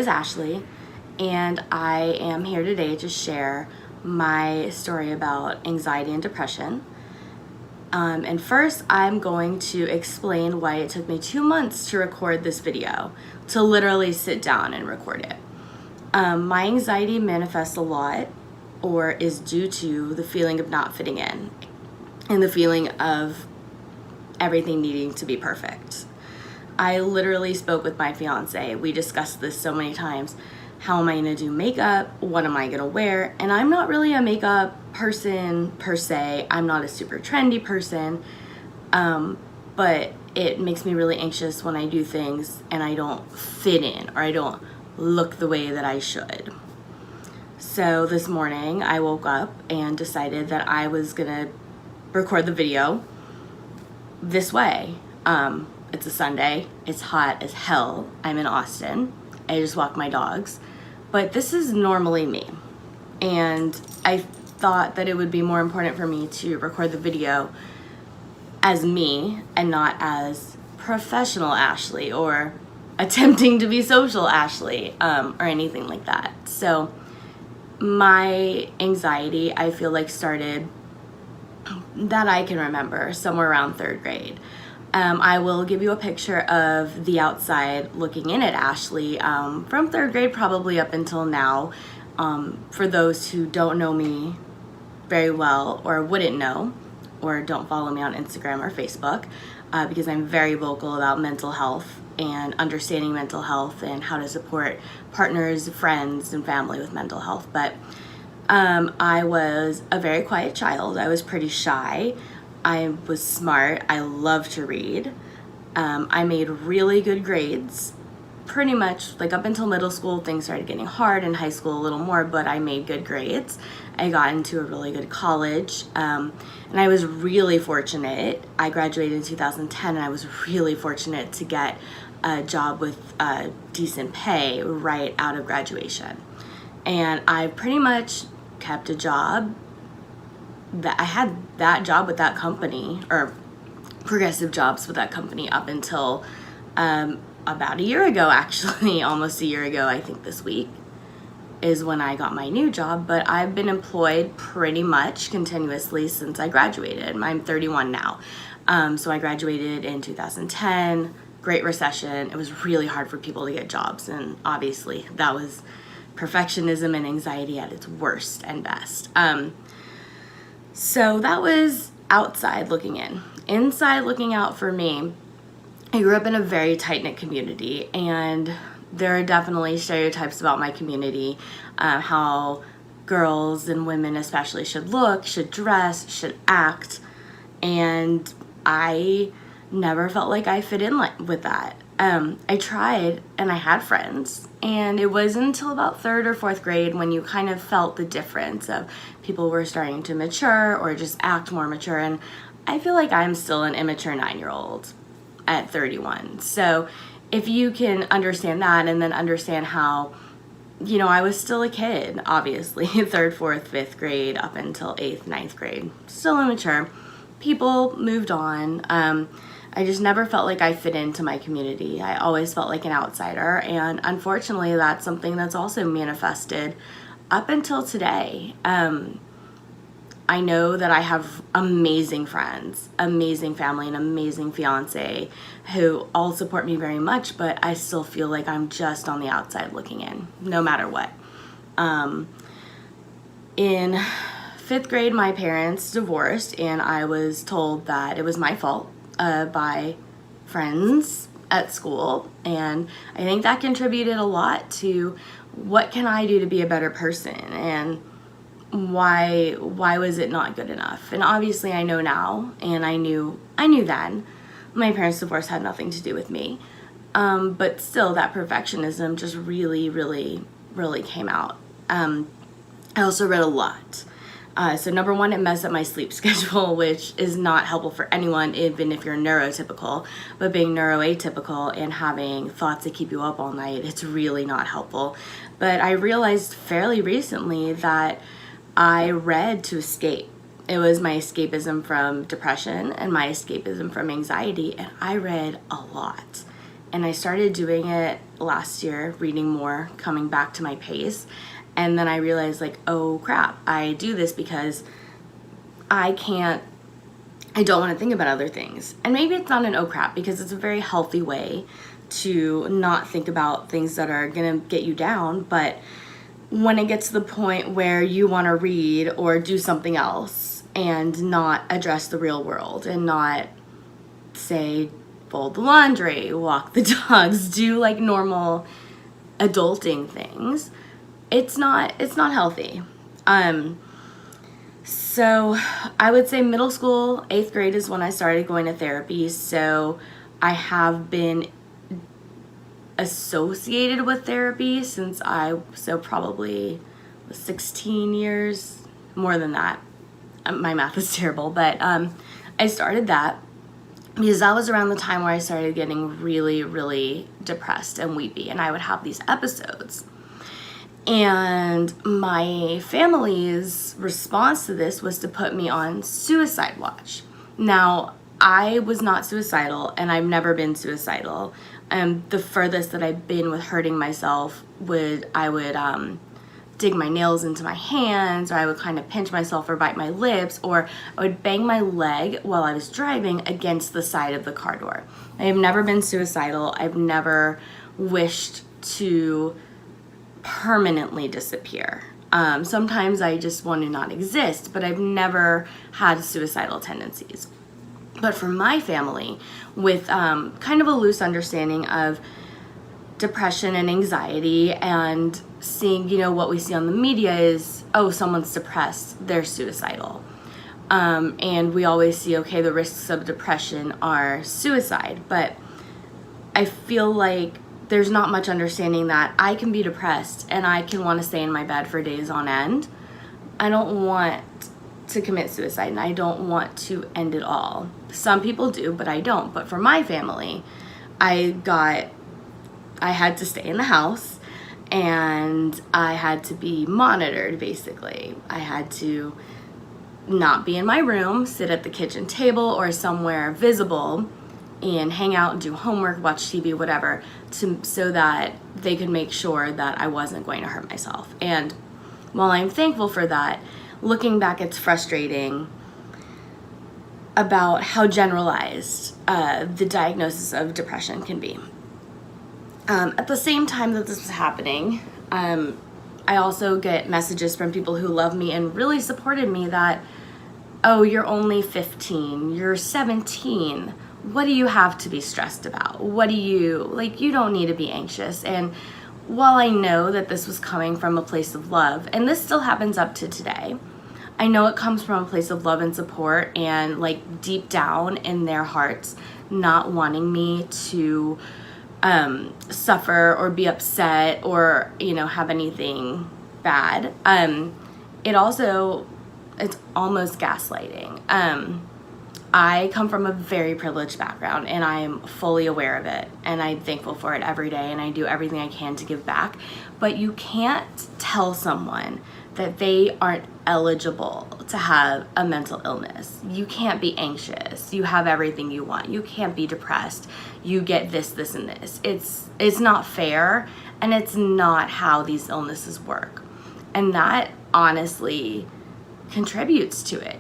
Ashley, and I am here today to share my story about anxiety and depression. And first, I'm going to explain why it took me 2 months to record this video, to literally sit down and record it. My anxiety manifests a lot, or is due to the feeling of not fitting in, and the feeling of everything needing to be perfect. I literally spoke with my fiance. We discussed this so many times. How am I gonna do makeup? What am I gonna wear? And I'm not really a makeup person per se. I'm not a super trendy person, but it makes me really anxious when I do things and I don't fit in, or I don't look the way that I should. So this morning I woke up and decided that I was gonna record the video this way. It's a Sunday, it's hot as hell, I'm in Austin, I just walk my dogs, but this is normally me. And I thought that it would be more important for me to record the video as me and not as professional Ashley or attempting to be social Ashley, or anything like that. So my anxiety, I feel like, started, that I can remember, somewhere around 3rd grade. I will give you a picture of the outside looking in at Ashley from 3rd grade probably up until now. For those who don't know me very well, or wouldn't know, or don't follow me on Instagram or Facebook, because I'm very vocal about mental health and understanding mental health and how to support partners, friends, and family with mental health. But I was a very quiet child. I was pretty shy. I was smart. I loved to read. I made really good grades. Pretty much, like, up until middle school, things started getting hard. In high school, a little more, but I made good grades. I got into a really good college, and I was really fortunate. I graduated in 2010, and I was really fortunate to get a job with decent pay right out of graduation. And I pretty much kept a job. That I had that job with that company, or progressive jobs with that company, up until about a year ago, actually. Almost a year ago, I think this week is when I got my new job. But I've been employed pretty much continuously since I graduated. I'm 31 now. So I graduated in 2010, Great Recession. It was really hard for people to get jobs, and obviously that was perfectionism and anxiety at its worst and best. So that was outside looking in. Inside looking out for me, I grew up in a very tight-knit community, and there are definitely stereotypes about my community, how girls and women especially should look, should dress, should act, and I never felt like I fit in with that. I tried, and I had friends, and it wasn't until about 3rd or 4th grade when you kind of felt the difference of people were starting to mature or just act more mature. And I feel like I'm still an immature 9-year-old at 31. So if you can understand that, and then understand how, I was still a kid, obviously, 3rd, 4th, 5th grade up until 8th, 9th grade, still immature. People moved on. I just never felt like I fit into my community. I always felt like an outsider, and unfortunately that's something that's also manifested up until today. I know that I have amazing friends, amazing family, and amazing fiance who all support me very much, but I still feel like I'm just on the outside looking in, no matter what. In 5th grade, my parents divorced, and I was told that it was my fault by friends at school, and I think that contributed a lot to what can I do to be a better person, and why was it not good enough. And obviously I know now, and I knew then, my parents' divorce had nothing to do with me, but still that perfectionism just really, really, really came out. I also read a lot. So number one, it messed up my sleep schedule, which is not helpful for anyone, even if you're neurotypical. But being neuroatypical and having thoughts that keep you up all night, it's really not helpful. But I realized fairly recently that I read to escape. It was my escapism from depression and my escapism from anxiety, and I read a lot. And I started doing it last year, reading more, coming back to my pace. And then I realized, like, oh crap, I do this because I don't want to think about other things. And maybe it's not an oh crap, because it's a very healthy way to not think about things that are going to get you down. But when it gets to the point where you want to read or do something else and not address the real world and not, say, fold the laundry, walk the dogs, do like normal adulting things, it's not healthy. So I would say middle school, 8th grade is when I started going to therapy. So I have been associated with therapy since probably 16 years, more than that. My math is terrible, but I started that because that was around the time where I started getting really, really depressed and weepy, and I would have these episodes. And my family's response to this was to put me on suicide watch. Now, I was not suicidal, and I've never been suicidal. The furthest that I've been with hurting myself I would dig my nails into my hands, or I would kind of pinch myself or bite my lips, or I would bang my leg while I was driving against the side of the car door. I have never been suicidal. I've never wished to permanently disappear. Sometimes I just want to not exist, but I've never had suicidal tendencies. But for my family, with kind of a loose understanding of depression and anxiety, and seeing, what we see on the media is, oh, someone's depressed, they're suicidal. And we always see, okay, the risks of depression are suicide. But I feel like there's not much understanding that I can be depressed and I can want to stay in my bed for days on end. I don't want to commit suicide, and I don't want to end it all. Some people do, but I don't. But for my family, I had to stay in the house, and I had to be monitored, basically. I had to not be in my room, sit at the kitchen table or somewhere visible and hang out and do homework, watch TV, whatever, so that they could make sure that I wasn't going to hurt myself. And while I'm thankful for that, looking back, it's frustrating about how generalized the diagnosis of depression can be. At the same time that this was happening, I also get messages from people who love me and really supported me that, oh, you're only 15, you're 17, what do you have to be stressed about? You don't need to be anxious. And while I know that this was coming from a place of love, and this still happens up to today, I know it comes from a place of love and support, and like deep down in their hearts, not wanting me to suffer or be upset or, have anything bad. It's almost gaslighting. I come from a very privileged background, and I am fully aware of it, and I'm thankful for it every day, and I do everything I can to give back. But you can't tell someone that they aren't eligible to have a mental illness. You can't be anxious. You have everything you want. You can't be depressed. You get this, this, and this. It's not fair, and it's not how these illnesses work. And that honestly contributes to it.